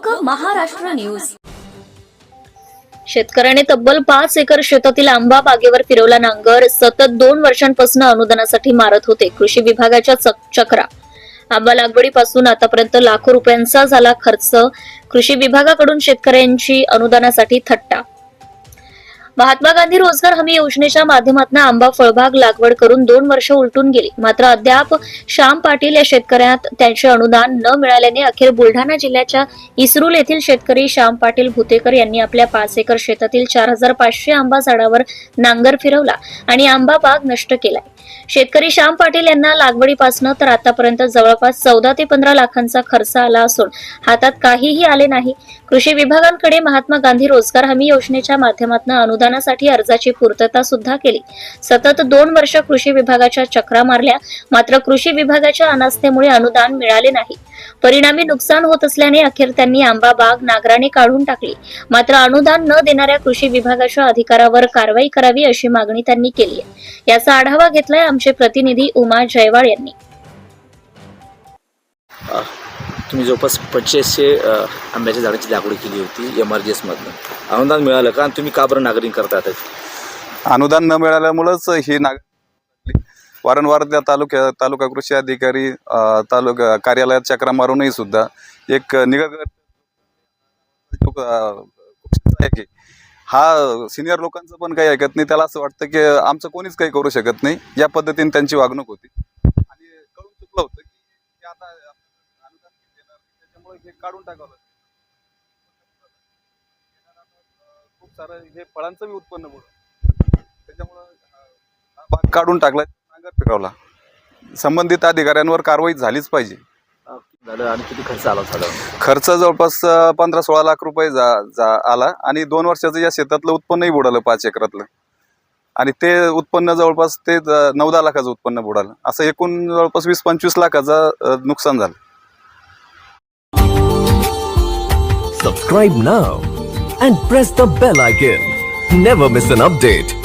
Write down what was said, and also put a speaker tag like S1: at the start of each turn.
S1: लोक महाराष्ट्र न्यूज.
S2: शेतकऱ्याने तब्बल 5 एकर शेतातील आंबा बागेवर फिरवला नांगर. सतत 2 वर्षांपासून अनुदानासाठी मारत होते कृषी विभागाच्या चक्रा. आंबा लागवडीपासून आतापर्यंत लाखो रुपयांचा झाला खर्च. कृषी विभागाकडून शेतकऱ्यांची अनुदानासाठी थट्टा. महात्मा गांधी रोजगार हमी योजनेच्या माध्यमातून आंबा फळबाग लागवड करून 2 वर्ष उलटून गेली. मात्र अद्याप श्याम पाटील या शेतकऱ्यात त्यांचे अनुदान न मिळाल्याने अखेर बुलढाणा जिल्ह्याच्या इसरूल येथील शेतकरी श्याम पाटील भुतेकर यांनी आपल्या 5 एकर शेतातील 4500 आंबा झाडावर नांगर फिरवला आणि आंबा बाग नष्ट केलाय. शेतकरी श्याम पाटील यांना लागवडीपासून तर आतापर्यंत जवळपास 14 ते 15 लाखांचा खर्च आला असून हातात काहीही आले नाही. कृषी विभागाकडे महात्मा गांधी रोजगार हमी योजनेच्या माध्यमातून अनुदानासाठी अर्जाची पूर्तता सुद्धा केली. सतत 2 वर्ष कृषी विभागाच्या चक्रा मारल्या, मात्र कृषी विभागाच्या अनास्थेमुळे अनुदान मिळाले नाही. परिणामी नुकसान होत असल्याने अखेर त्यांनी आंबा बाग नांगराने काढून टाकली. मात्र अनुदान न देणाऱ्या कृषी विभागाच्या अधिकाऱ्यावर कारवाई करावी अशी मागणी त्यांनी केली आहे. याचा आढावा घेतलाय आमचे प्रतिनिधी उमा जयवाळ यांनी.
S3: तुम्ही जवळपास 2500 आंब्याच्या झाडाची लागवड केली होती MRGS मधून. अनुदान मिळालं का? तुम्ही का बरं नांगरिंग करतात?
S4: अनुदान न मिळाल्यामुळेच ही वारंवार त्या तालुका कृषी अधिकारी तालुका कार्यालयात चक्रा मारूनही सुद्धा एक हा सिनियर लोकांचं पण काही ऐकत नाही. त्याला असं वाटतं की आमचं कोणीच काही करू शकत नाही. या पद्धतीने त्यांची वागणूक होती आणि कळून चुकलं होतं की आता अनुदान देणार त्याच्यामुळे हे काढून टाकावं. खूप सारं हे फळांचं बी उत्पन्न बुडलं, त्याच्यामुळं बाग काढून टाकला, नांगर फिरवला. संबंधित अधिकाऱ्यांवर कारवाई झालीच पाहिजे.
S3: आणि किती खर्च आला साधारण?
S4: खर्च जवळपास 15-16 लाख रुपये आला आणि 2 वर्षाचं या शेतातलं उत्पन्नही बुडालं 5 एकरातलं. आणि ते उत्पन्न जवळपास ते 9-10 लाखाचं उत्पन्न बुडालं. असं एकूण जवळपास 20-25 लाखाचं नुकसान झालं.
S5: Subscribe now and press the bell icon. Never miss an update.